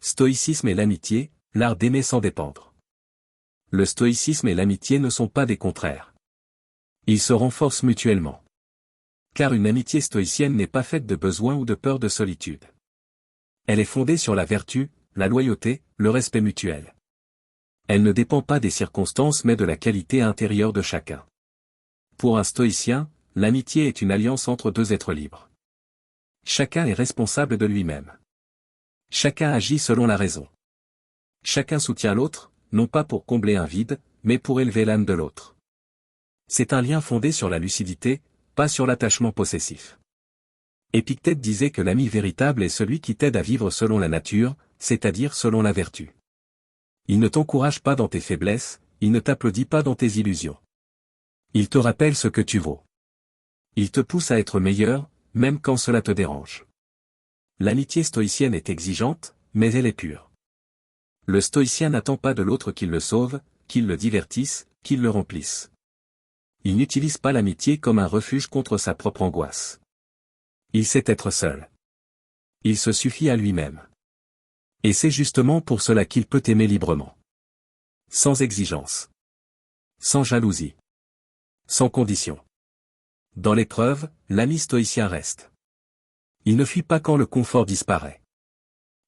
Stoïcisme et l'amitié, l'art d'aimer sans dépendre. Le stoïcisme et l'amitié ne sont pas des contraires. Ils se renforcent mutuellement. Car une amitié stoïcienne n'est pas faite de besoin ou de peur de solitude. Elle est fondée sur la vertu, la loyauté, le respect mutuel. Elle ne dépend pas des circonstances mais de la qualité intérieure de chacun. Pour un stoïcien, l'amitié est une alliance entre deux êtres libres. Chacun est responsable de lui-même. Chacun agit selon la raison. Chacun soutient l'autre, non pas pour combler un vide, mais pour élever l'âme de l'autre. C'est un lien fondé sur la lucidité, pas sur l'attachement possessif. Épictète disait que l'ami véritable est celui qui t'aide à vivre selon la nature, c'est-à-dire selon la vertu. Il ne t'encourage pas dans tes faiblesses, il ne t'applaudit pas dans tes illusions. Il te rappelle ce que tu vaux. Il te pousse à être meilleur, même quand cela te dérange. L'amitié stoïcienne est exigeante, mais elle est pure. Le stoïcien n'attend pas de l'autre qu'il le sauve, qu'il le divertisse, qu'il le remplisse. Il n'utilise pas l'amitié comme un refuge contre sa propre angoisse. Il sait être seul. Il se suffit à lui-même. Et c'est justement pour cela qu'il peut aimer librement. Sans exigence. Sans jalousie. Sans condition. Dans l'épreuve, l'ami stoïcien reste. Il ne fuit pas quand le confort disparaît.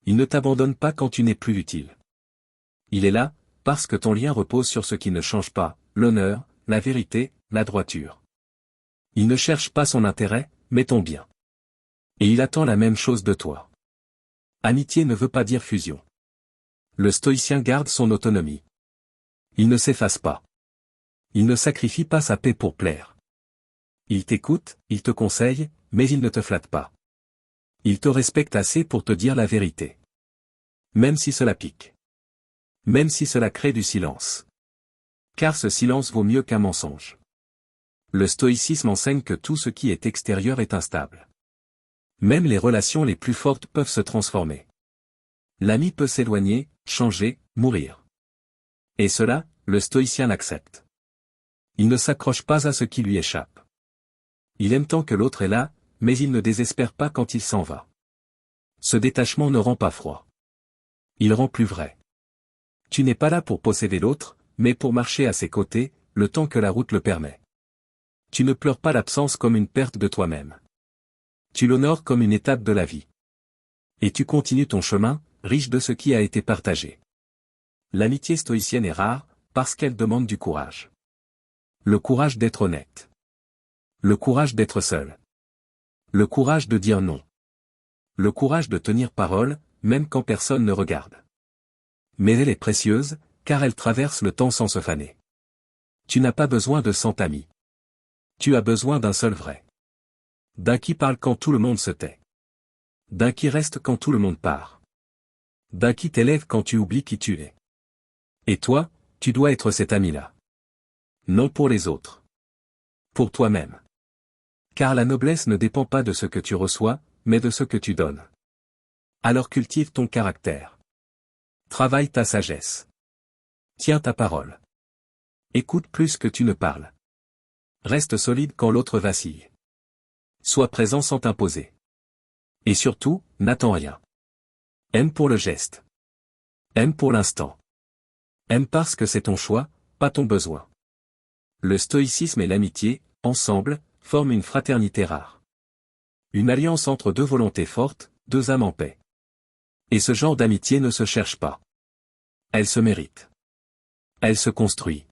Il ne t'abandonne pas quand tu n'es plus utile. Il est là, parce que ton lien repose sur ce qui ne change pas, l'honneur, la vérité, la droiture. Il ne cherche pas son intérêt, mais ton bien. Et il attend la même chose de toi. Amitié ne veut pas dire fusion. Le stoïcien garde son autonomie. Il ne s'efface pas. Il ne sacrifie pas sa paix pour plaire. Il t'écoute, il te conseille, mais il ne te flatte pas. Il te respecte assez pour te dire la vérité. Même si cela pique. Même si cela crée du silence. Car ce silence vaut mieux qu'un mensonge. Le stoïcisme enseigne que tout ce qui est extérieur est instable. Même les relations les plus fortes peuvent se transformer. L'ami peut s'éloigner, changer, mourir. Et cela, le stoïcien l'accepte. Il ne s'accroche pas à ce qui lui échappe. Il aime tant que l'autre est là, mais il ne désespère pas quand il s'en va. Ce détachement ne rend pas froid. Il rend plus vrai. Tu n'es pas là pour posséder l'autre, mais pour marcher à ses côtés, le temps que la route le permet. Tu ne pleures pas l'absence comme une perte de toi-même. Tu l'honores comme une étape de la vie. Et tu continues ton chemin, riche de ce qui a été partagé. L'amitié stoïcienne est rare, parce qu'elle demande du courage. Le courage d'être honnête. Le courage d'être seul. Le courage de dire non. Le courage de tenir parole, même quand personne ne regarde. Mais elle est précieuse, car elle traverse le temps sans se faner. Tu n'as pas besoin de 100 amis. Tu as besoin d'un seul vrai. D'un qui parle quand tout le monde se tait. D'un qui reste quand tout le monde part. D'un qui t'élève quand tu oublies qui tu es. Et toi, tu dois être cet ami-là. Non pour les autres. Pour toi-même. Car la noblesse ne dépend pas de ce que tu reçois, mais de ce que tu donnes. Alors cultive ton caractère. Travaille ta sagesse. Tiens ta parole. Écoute plus que tu ne parles. Reste solide quand l'autre vacille. Sois présent sans t'imposer. Et surtout, n'attends rien. Aime pour le geste. Aime pour l'instant. Aime parce que c'est ton choix, pas ton besoin. Le stoïcisme et l'amitié, ensemble, forment une fraternité rare. Une alliance entre deux volontés fortes, deux âmes en paix. Et ce genre d'amitié ne se cherche pas. Elle se mérite. Elle se construit.